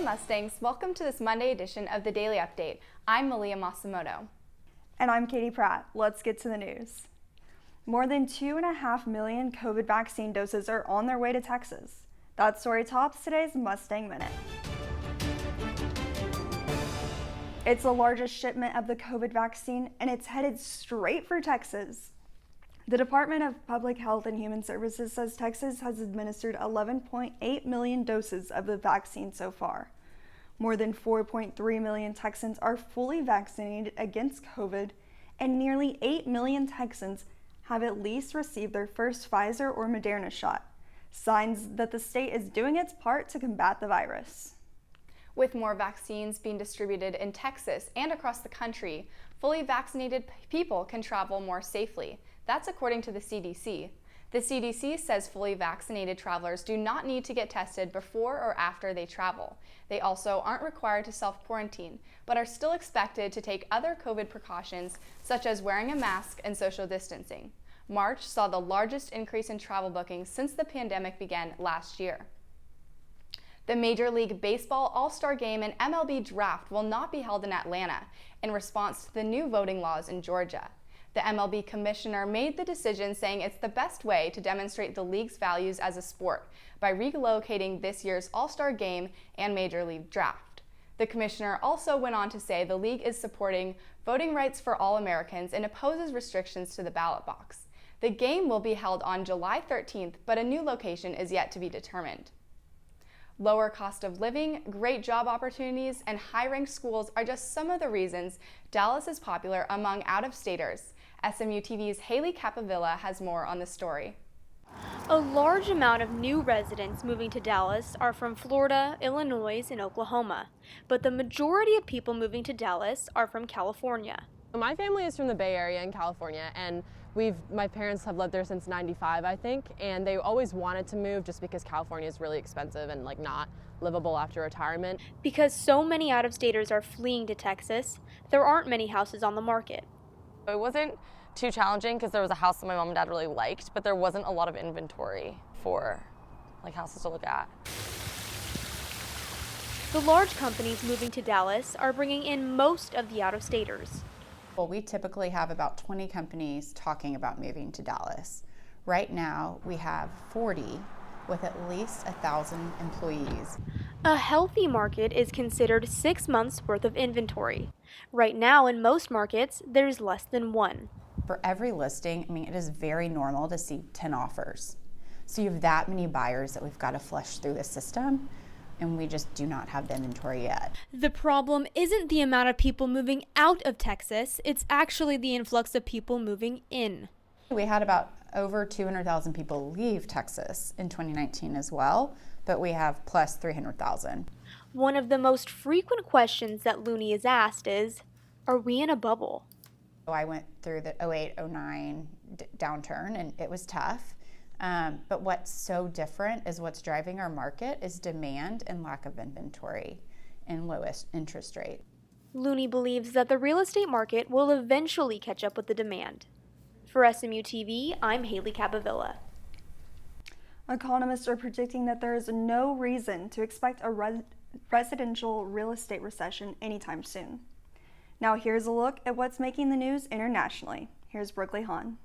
Mustangs, welcome to this Monday edition of the Daily Update. I'm Malia Masumoto. And I'm Katie Pratt. Let's get to the news. More than 2.5 million COVID vaccine doses are on their way to Texas. That story tops today's Mustang Minute. It's the largest shipment of the COVID vaccine, and it's headed straight for Texas. The Department of Public Health and Human Services says Texas has administered 11.8 million doses of the vaccine so far. More than 4.3 million Texans are fully vaccinated against COVID, and nearly 8 million Texans have at least received their first Pfizer or Moderna shot, signs that the state is doing its part to combat the virus. With more vaccines being distributed in Texas and across the country, fully vaccinated people can travel more safely. That's according to the CDC. The CDC says fully vaccinated travelers do not need to get tested before or after they travel. They also aren't required to self-quarantine, but are still expected to take other COVID precautions, such as wearing a mask and social distancing. March saw the largest increase in travel bookings since the pandemic began last year. The Major League Baseball All-Star Game and MLB Draft will not be held in Atlanta in response to the new voting laws in Georgia. The MLB commissioner made the decision saying it's the best way to demonstrate the league's values as a sport by relocating this year's All-Star Game and Major League Draft. The commissioner also went on to say the league is supporting voting rights for all Americans and opposes restrictions to the ballot box. The game will be held on July 13th, but a new location is yet to be determined. Lower cost of living, great job opportunities, and high-ranked schools are just some of the reasons Dallas is popular among out-of-staters. SMU-TV's Haley Capavilla has more on the story. A large amount of new residents moving to Dallas are from Florida, Illinois, and Oklahoma, but the majority of people moving to Dallas are from California. My family is from the Bay Area in California, and my parents have lived there since '95, I think, and they always wanted to move just because California is really expensive and not livable after retirement. Because so many out-of-staters are fleeing to Texas, there aren't many houses on the market. It wasn't too challenging because there was a house that my mom and dad really liked, but there wasn't a lot of inventory for houses to look at. The large companies moving to Dallas are bringing in most of the out-of-staters. Well, we typically have about 20 companies talking about moving to Dallas. Right now, we have 40 with at least 1,000 employees. A healthy market is considered 6 months worth of inventory. Right now, in most markets, there's less than one. For every listing, it is very normal to see 10 offers. So you have that many buyers that we've got to flush through the system, and we just do not have the inventory yet. The problem isn't the amount of people moving out of Texas, it's actually the influx of people moving in. We had about over 200,000 people leave Texas in 2019 as well, but we have plus 300,000. One of the most frequent questions that Looney is asked is, are we in a bubble? I went through the 08-09 downturn, and it was tough. But what's so different is what's driving our market is demand and lack of inventory and lowest interest rate. Looney believes that the real estate market will eventually catch up with the demand. For SMU-TV, I'm Haley Capavilla. Economists are predicting that there is no reason to expect a residential real estate recession anytime soon. Now here's a look at what's making the news internationally. Here's Brooklyn Hahn.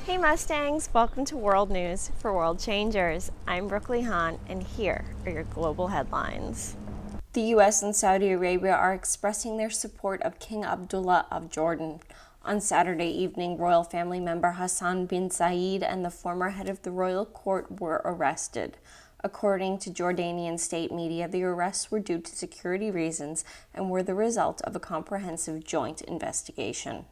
Hey Mustangs, welcome to World News for World Changers. I'm Brooklyn Hahn, and here are your global headlines. The U.S. and Saudi Arabia are expressing their support of King Abdullah of Jordan. On Saturday evening, royal family member Hassan bin Zayed and the former head of the royal court were arrested. According to Jordanian state media, the arrests were due to security reasons and were the result of a comprehensive joint investigation.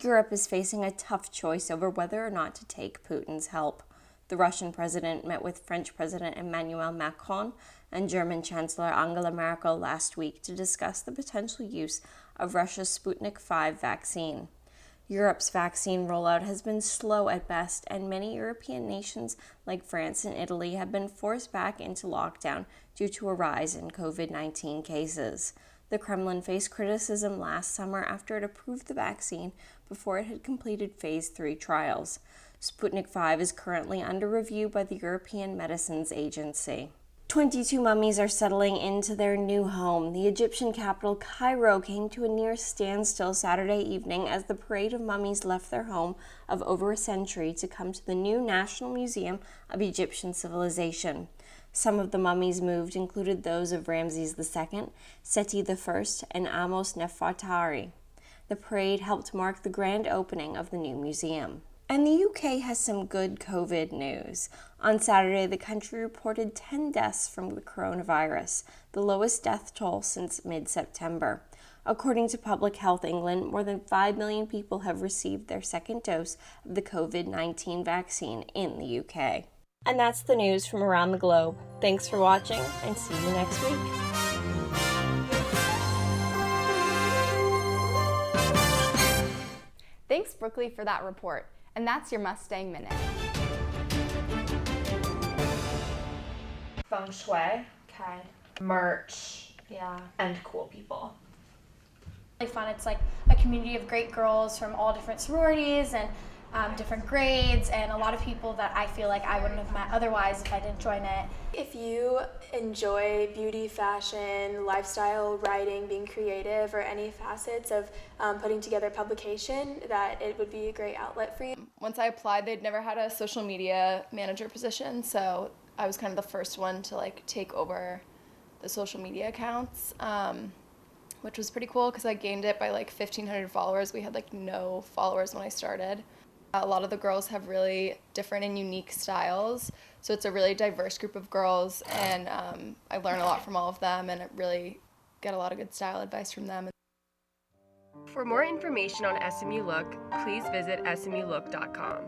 Europe is facing a tough choice over whether or not to take Putin's help. The Russian president met with French President Emmanuel Macron and German Chancellor Angela Merkel last week to discuss the potential use of Russia's Sputnik V vaccine. Europe's vaccine rollout has been slow at best, and many European nations like France and Italy have been forced back into lockdown due to a rise in COVID-19 cases. The Kremlin faced criticism last summer after it approved the vaccine before it had completed phase 3 trials. Sputnik V is currently under review by the European Medicines Agency. 22 mummies are settling into their new home. The Egyptian capital, Cairo, came to a near standstill Saturday evening as the parade of mummies left their home of over a century to come to the new National Museum of Egyptian Civilization. Some of the mummies moved included those of Ramses II, Seti I, and Amos Nefertari. The parade helped mark the grand opening of the new museum. And the UK has some good COVID news. On Saturday, the country reported 10 deaths from the coronavirus, the lowest death toll since mid-September. According to Public Health England, more than 5 million people have received their second dose of the COVID-19 vaccine in the UK. And that's the news from around the globe. Thanks for watching, and see you next week. Thanks, Brooklyn, for that report. And that's your Mustang Minute. Feng shui, okay. Merch, yeah, and cool people. Really fun. It's like a community of great girls from all different sororities and different grades, and a lot of people that I feel like I wouldn't have met otherwise if I didn't join it. If you enjoy beauty, fashion, lifestyle, writing, being creative, or any facets of putting together publication, that it would be a great outlet for you. Once I applied, they'd never had a social media manager position, so I was kind of the first one to take over the social media accounts, which was pretty cool because I gained it by 1,500 followers. We had no followers when I started. A lot of the girls have really different and unique styles, so it's a really diverse group of girls, and I learn a lot from all of them, and I really get a lot of good style advice from them. For more information on SMU Look, please visit smulook.com.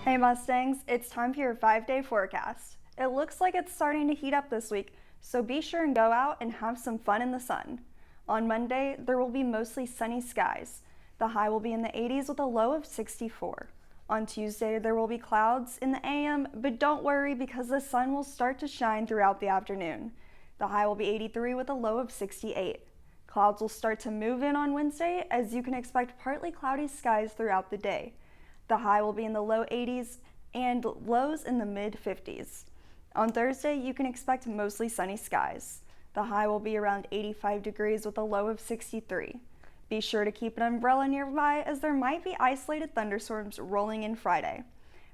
Hey Mustangs, it's time for your 5-day forecast. It looks like it's starting to heat up this week, so be sure and go out and have some fun in the sun. On Monday, there will be mostly sunny skies. The high will be in the 80s with a low of 64. On Tuesday, there will be clouds in the AM, but don't worry because the sun will start to shine throughout the afternoon. The high will be 83 with a low of 68. Clouds will start to move in on Wednesday, as you can expect partly cloudy skies throughout the day. The high will be in the low 80s and lows in the mid 50s. On Thursday, you can expect mostly sunny skies. The high will be around 85 degrees with a low of 63. Be sure to keep an umbrella nearby as there might be isolated thunderstorms rolling in Friday.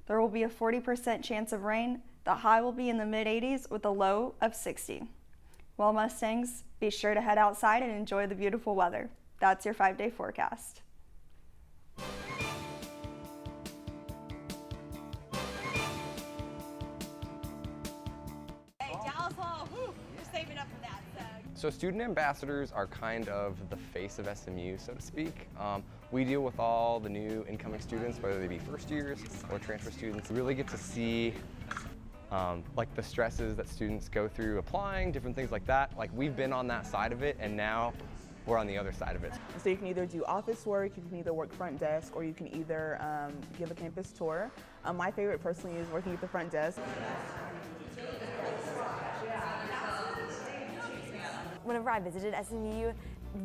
There will be a 40% chance of rain. The high will be in the mid 80s with a low of 60. Well, Mustangs, be sure to head outside and enjoy the beautiful weather. That's your 5-day forecast. So student ambassadors are kind of the face of SMU, so to speak. We deal with all the new incoming students, whether they be first years or transfer students. We really get to see the stresses that students go through applying, different things like that. We've been on that side of it, and now we're on the other side of it. So you can either do office work, you can either work front desk, or you can either give a campus tour. My favorite personally is working at the front desk. Whenever I visited SMU,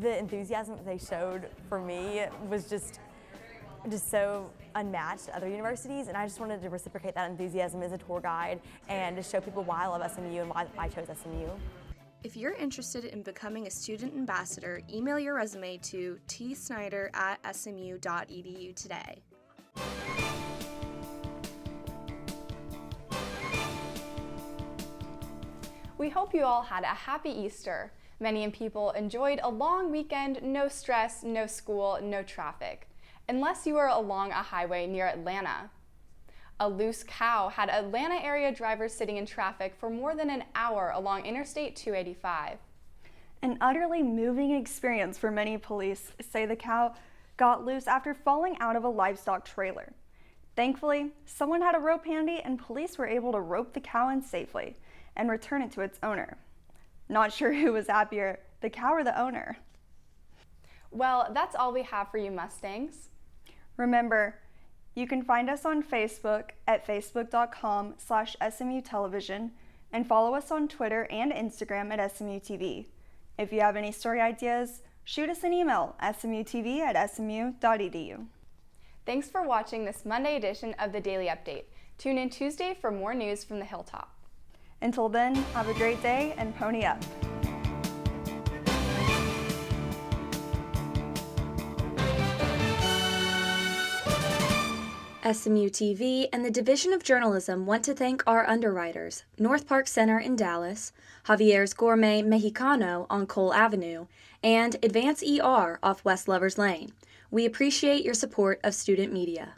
the enthusiasm that they showed for me was just so unmatched to other universities, and I just wanted to reciprocate that enthusiasm as a tour guide and to show people why I love SMU and why I chose SMU. If you're interested in becoming a student ambassador, email your resume to tsnyder@smu.edu today. We hope you all had a happy Easter. Many people enjoyed a long weekend, no stress, no school, no traffic. Unless you were along a highway near Atlanta. A loose cow had Atlanta area drivers sitting in traffic for more than an hour along Interstate 285. An utterly moving experience for many. Police say the cow got loose after falling out of a livestock trailer. Thankfully, someone had a rope handy and police were able to rope the cow in safely and return it to its owner. Not sure who was happier, the cow or the owner. Well, that's all we have for you Mustangs. Remember, You can find us on Facebook at facebook.com/SMU-television and follow us on Twitter and Instagram at SMU-TV. If you have any story ideas, shoot us an email, smutv@smu.edu. Thanks for watching this Monday edition of the Daily Update. Tune in Tuesday for more news from the Hilltop. Until then, have a great day and pony up. SMU-TV and the Division of Journalism want to thank our underwriters, North Park Center in Dallas, Javier's Gourmet Mexicano on Cole Avenue, and Advance ER off West Lovers Lane. We appreciate your support of student media.